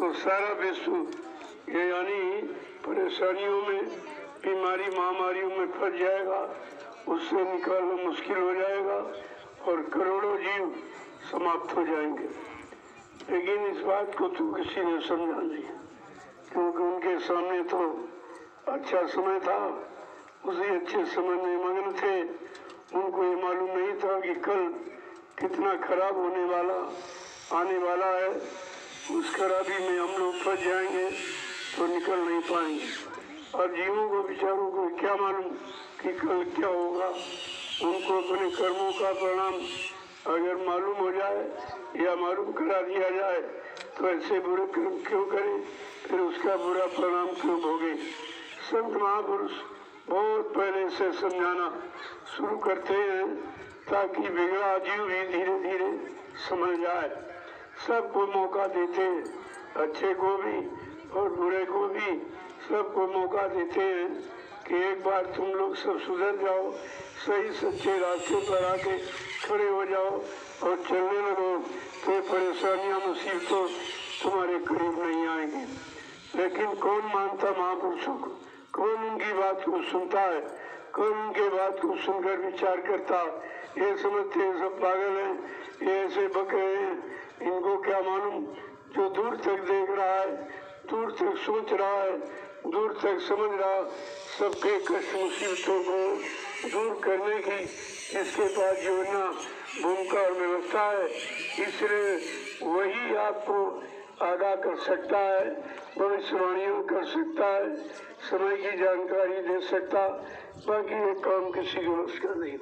तो सारा विश्व ये यानी परेशानियों में, बीमारी महामारियों में फंस जाएगा, उससे निकालना मुश्किल हो जाएगा और करोड़ों जीव समाप्त हो जाएंगे। लेकिन इस बात को तो किसी ने समझा नहीं, क्योंकि उनके सामने तो अच्छा समय था, उसी अच्छे समय में मग्न थे। उनको ये मालूम नहीं था कि कल कितना खराब होने वाला आने वाला है। उस खराबी में हम लोग फंस जाएंगे तो निकल नहीं पाएंगे। और जीवों को बेचारों को क्या मालूम कि कल क्या होगा। उनको अपने कर्मों का परिणाम अगर मालूम हो जाए या मालूम करा दिया जाए तो ऐसे बुरे कर्म क्यों करें, फिर उसका बुरा परिणाम क्यों भोगे। संत महापुरुष बहुत पहले से समझाना शुरू करते हैं ताकि बिगड़ा जीव भी धीरे धीरे समझ जाए। सबको मौका देते हैं, अच्छे को भी और बुरे को भी सबको मौका देते हैं कि एक बार तुम लोग सब सुधर जाओ, सही सच्चे रास्ते पर आके खड़े हो जाओ और चलने लगो तो परेशानियां मुसीबतों तुम्हारे करीब नहीं आएंगी। लेकिन कौन मानता महापुरुषों को, कौन उनकी बात को सुनता है, कौन उनके बात को सुनकर विचार करता। ये समझते हैं सब पागल हैं, ये ऐसे बक रहे हैं, इनको क्या मालूम। जो दूर तक देख रहा है, दूर तक सोच रहा है, दूर तक समझ रहा, सबके कष्ट मुसीबतों को दूर करने की इसके पास योजना, भूमिका और व्यवस्था है। इसलिए वही आपको आगाह कर सकता है, भविष्यवाणियां कर सकता है, समय की जानकारी दे सकता। बाकी ये काम किसी के बस का नहीं।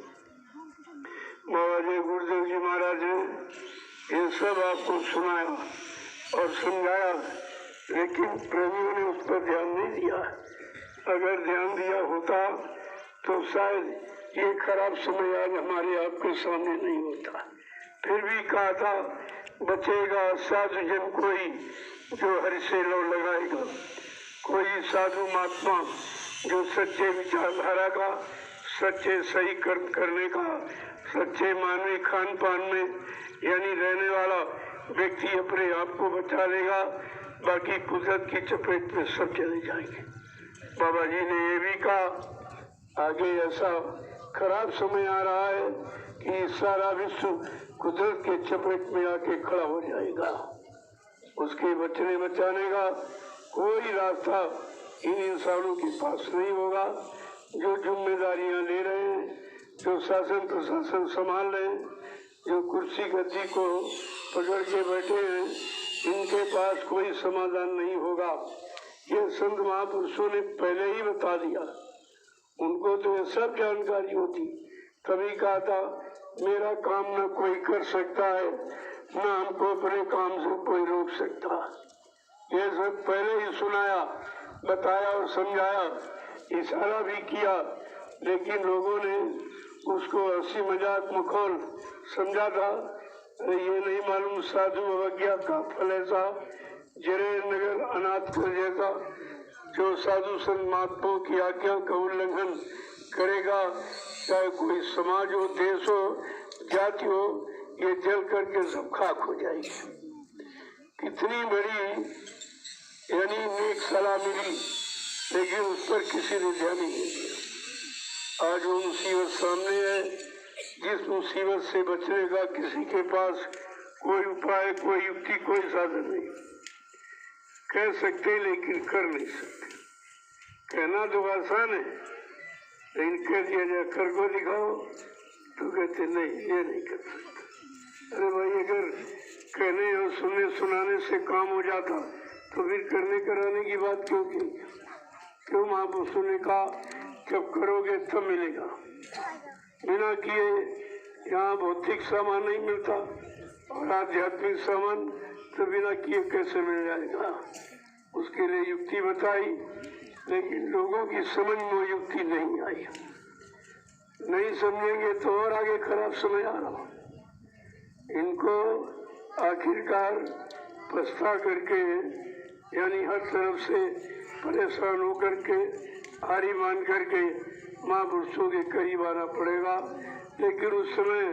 बाबा जी गुरुदेव जी महाराज ने ये सब आपको सुनाया और समझाया, लेकिन प्रेमियों ने उस पर ध्यान नहीं दिया। अगर ध्यान दिया होता तो शायद ये खराब समय आज हमारे आपके सामने नहीं होता। फिर भी कहा था बचेगा साधु जन कोई जो हरि से लो लगाएगा। कोई साधु महात्मा जो सच्चे विचारधारा का, सच्चे सही कर्म करने का, सच्चे मानवीय खान पान में यानी रहने वाला व्यक्ति अपने आप को बचा लेगा। बाकी कुदरत की चपेट में सब चले जाएंगे। बाबा जी ने ये भी कहा आगे ऐसा खराब समय आ रहा है कि सारा विश्व कुदरत के चपेट में आके खड़ा हो जाएगा। उसके बचने बचाने का कोई रास्ता इन इंसानों के पास नहीं होगा। जो जिम्मेदारियां ले रहे हैं, जो शासन प्रशासन संभाल रहे हैं, जो कुर्सी गद्दी को पकड़ के बैठे हैं, इनके पास कोई समाधान नहीं होगा। ये संत महापुरुषों ने पहले ही बता दिया। उनको तो ये सब जानकारी होती, तभी कहा था मेरा काम न कोई कर सकता है, न हमको अपने काम से कोई रोक सकता। ये सब पहले ही सुनाया, बताया और समझाया, इशारा भी किया, लेकिन लोगों ने उसको हंसी मजाक मखौल समझा था। ये नहीं मालूम साधु अवज्ञा का फल ऐसा, जरे नगर अनाथ कर जैसा। जो साधु संत महात्माओं की आज्ञा का उल्लंघन करेगा, चाहे कोई समाज हो, देश हो, जाति हो, ये जल करके सब खाक हो जाएगी। कितनी बड़ी यानी नेक सलाह मिली, लेकिन उस पर किसी ने ध्यान नहीं दिया। आज वो मुसीबत सामने है, जिस मुसीबत से बचने का किसी के पास कोई उपाय, कोई युक्ति, कोई साधन नहीं। कह सकते लेकिन कर नहीं सकते। कहना तो आसान है, लेकिन कह दिया जाए कर को दिखाओ तो कहते नहीं, ये नहीं कर सकते। अरे भाई, अगर कहने और सुनने सुनाने से काम हो जाता तो फिर करने कराने की बात क्यों की? क्यों महापुरुषों ने कहा जब करोगे तब मिलेगा। बिना किए यहाँ भौतिक सामान नहीं मिलता और आध्यात्मिक सामान तो बिना किए कैसे मिल जाएगा। उसके लिए युक्ति बताई, लेकिन लोगों की समझ में युक्ति नहीं आई। नहीं समझेंगे तो और आगे खराब समय आ रहा। इनको आखिरकार पछता करके यानी हर तरफ से परेशान होकर के, हारी मान करके महापुरुषों के करीब आना पड़ेगा। लेकिन उस समय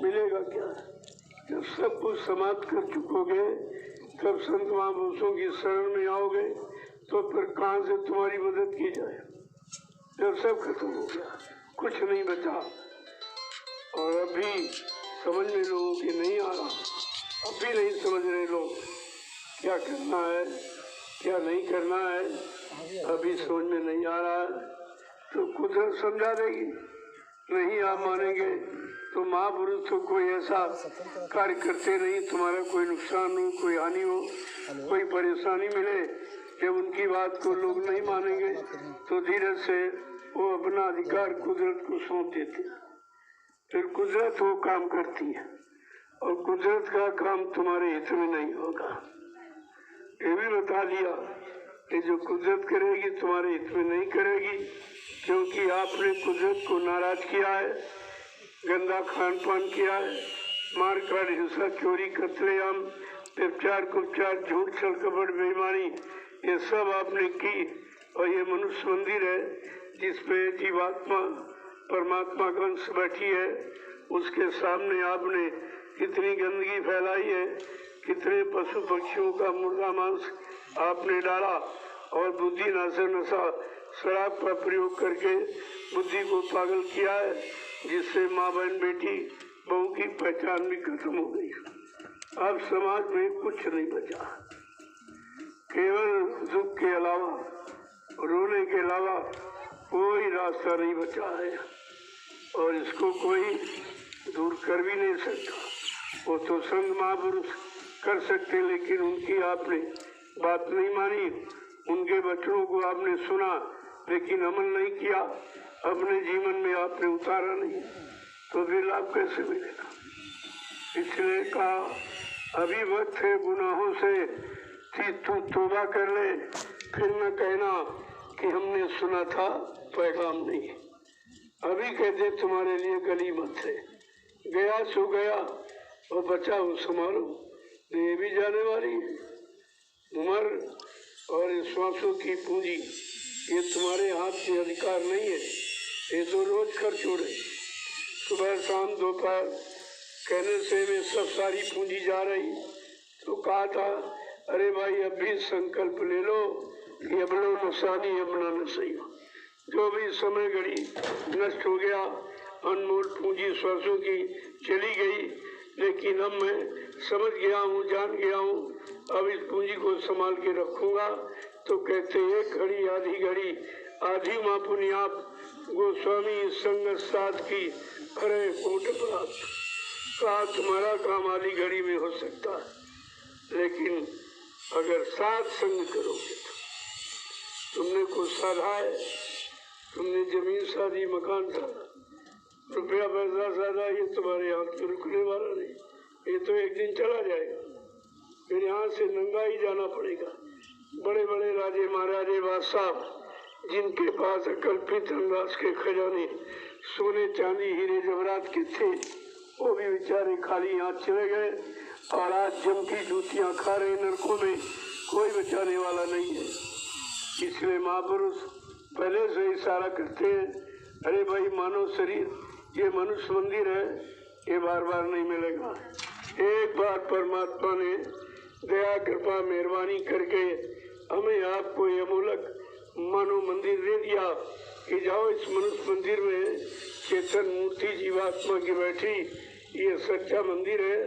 मिलेगा क्या? जब सब कुछ समाप्त कर चुकोगे सब संत महापुरुषों की शरण में आओगे तो फिर कहाँ से तुम्हारी मदद की जाए? जब सब खत्म हो गया, कुछ नहीं बचा, और अभी समझ में लोगों की नहीं आ रहा, अभी नहीं समझ रहे लोग क्या करना है क्या नहीं करना है, अभी समझ में नहीं आ रहा है, तो कुदरत समझा देगी। नहीं आप मानेंगे तो महापुरुष तो कोई ऐसा कार्य करते नहीं तुम्हारा कोई नुकसान हो, कोई हानि हो, कोई परेशानी मिले, जब उनकी बात को लोग नहीं मानेंगे तो धीरे से वो अपना अधिकार कुदरत को सौंप देते हैं। फिर कुदरत वो काम करती है और कुदरत का काम तुम्हारे हित में नहीं होगा। ये भी बता दिया कि जो कुदरत करेगी तुम्हारे हित में नहीं करेगी, क्योंकि आपने कुदरत को नाराज किया है, गंदा खान पान किया है, मार काट हिंसा चोरी कत्लेआम व्यभिचार कुपचार झूठ छल कपट बेईमानी ये सब आपने की। और ये मनुष्य मंदिर है जिसपे जीवात्मा परमात्मा का अंश बैठी है, उसके सामने आपने कितनी गंदगी फैलाई है, कितने पशु पक्षियों का मुर्दा मांस आपने डाला और बुद्धि नाशक नशा शराब का प्रयोग करके बुद्धि को पागल किया है, जिससे माँ बहन बेटी बहू की पहचान भी खत्म हो गई। अब समाज में कुछ नहीं बचा, केवल दुख के अलावा रोने के अलावा कोई रास्ता नहीं बचा है, और इसको कोई दूर कर भी नहीं सकता। वो तो संत महापुरुष कर सकते, लेकिन उनकी आपने बात नहीं मानी, उनके वचनों को आपने सुना लेकिन अमल नहीं किया, अपने जीवन में आपने उतारा नहीं, तो फिर लाभ कैसे मिलेगा? इसलिए कहा अभी वक्त है गुनाहों से तू तौबा कर ले, फिर न कहना कि हमने सुना था पैगाम नहीं। अभी कहते तुम्हारे लिए गली मत है, गया सो गया और बचा हो संभालो, ये भी जाने वाली है। उम्र और श्वासों की पूंजी ये तुम्हारे हाथ में अधिकार नहीं है, ये तो रोज खर्च हो रहे, सुबह शाम दोपहर कहने से वे सब सारी पूंजी जा रही। तो कहा था अरे भाई अब भी संकल्प ले लो कि अब लो नुकसानी अपना न सही हो, जो भी समय घड़ी नष्ट हो गया, अनमोल पूंजी स्वर्षों की चली गई, लेकिन अब मैं समझ गया हूँ, जान गया हूँ, अब इस पूंजी को संभाल के रखूंगा। तो कहते एक घड़ी आधी माँ पुनियाप गोस्वामी संग साथ की अरे कोट प्राप्त। कहा तुम्हारा काम आधी घड़ी में हो सकता है, लेकिन अगर साथ संग करोगे तो तुमने कुछ साधा है, तुमने जमीन साधी, मकान साधा, रुपया पैसा साधा, ये तुम्हारे हाथ में रुकने वाला नहीं, ये तो एक दिन चला जाएगा, फिर यहाँ से नंगा ही जाना पड़ेगा। बड़े बड़े राजे महाराजे बादशाह जिनके पास अकल्पित धनराशि के खजाने सोने चांदी हीरे जवाहरात के थे, वो भी बेचारे खाली हाथ चले गए, और आज जम की जूतियाँ खा रहे नरकों में, कोई बचाने वाला नहीं है। इसलिए महापुरुष पहले से इशारा करते हैं, अरे भाई मानव शरीर ये मनुष्य मंदिर है, ये बार बार नहीं मिलेगा। एक बार परमात्मा ने दया कृपा मेहरबानी करके हमें आपको ये अमूलक मानव मंदिर दे दिया कि जाओ इस मनुष्य मंदिर में चेतन मूर्ति जीवात्मा की बैठी, ये सच्चा मंदिर है,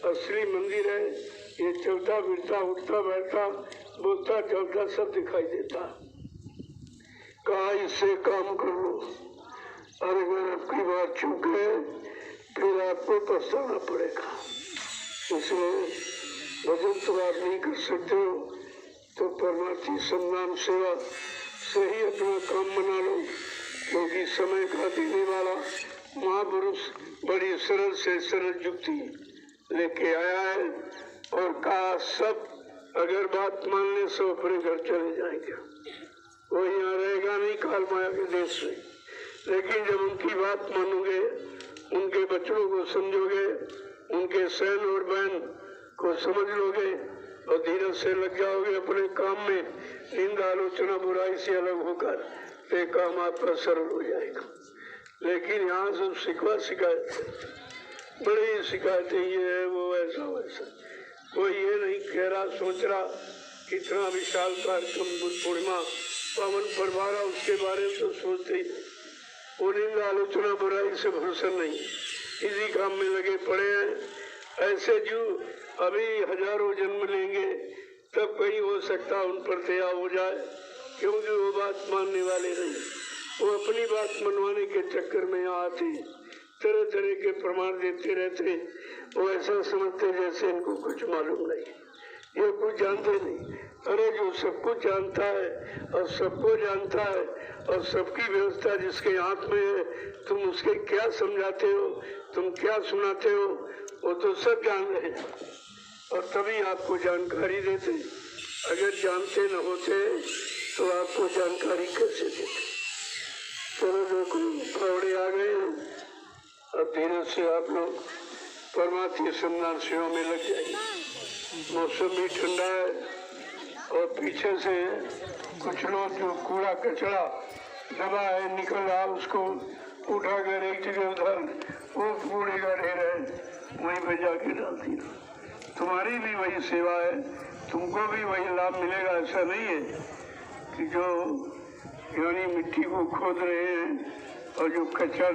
असली मंदिर है, ये चलता फिरता उठता बैठता बोलता चलता सब दिखाई देता। कहा इससे काम कर लो, और अगर आपकी बात चूक है फिर आपको पछताना पड़ेगा। इसलिए भजन तो आप नहीं कर सकते हो तो परमार्थी संग्राम सेवा से ही अपना काम बना लो, क्योंकि समय का देने वाला महापुरुष बड़ी सरल से सरल युक्ति लेके आया है, और कहा सब अगर बात मानने से अपने घर चले जाएंगे, वो यहाँ रहेगा नहीं काल माया के देश में। लेकिन जब उनकी बात मानोगे, उनके बच्चों को समझोगे, उनके सहन और बहन को समझ लोगे और धीरज से लग जाओगे अपने काम में, निंदा आलोचना बुराई से अलग होकर, तो काम आपका सरल हो जाएगा। लेकिन यहाँ सब शिकवा शिकायत, बड़ी शिकायतें, ये है वो ऐसा वैसा, कोई ये नहीं कह रहा सोच रहा कितना विशाल कार्यक्रम बुद्ध पूर्णिमा पावन परवारा, उसके बारे में तो सोचते ही नहीं। निंदा आलोचना बुराई से भरोसा नहीं, इसी काम में लगे पड़े हैं। ऐसे जो अभी हजारों जन्म लेंगे तब कहीं हो सकता उन पर दया हो जाए, क्योंकि वो बात मानने वाले नहीं। वो अपनी बात मनवाने के चक्कर में यहाँ आते, तरह तरह के प्रमाण देते रहते। वो ऐसा समझते जैसे इनको कुछ मालूम नहीं, ये कुछ जानते नहीं। अरे जो सब कुछ जानता है और सबको जानता है और सबकी व्यवस्था जिसके हाथ में है, तुम उसके क्या समझाते हो, तुम क्या सुनाते हो? वो तो सब जान रहे हैं और तभी आपको जानकारी देते। अगर जानते न होते तो आपको जानकारी कैसे देते? चलो देखो कौड़े आ गए हैं, अब धीरे से आप लोग परमात्मा सम्मान सेवा में लग जाएंगे। मौसम भी ठंडा है और पीछे से कुछ लोग जो कूड़ा कचरा दबा है निकल रहा, उसको उठा कर एक जगह उधर वो कूड़े का ढेर है वहीं पे जाके डालती। तुम्हारी भी वही सेवा है, तुमको भी वही लाभ मिलेगा। ऐसा नहीं है कि जो यानी मिट्टी को खोद रहे हैं और जो कचरा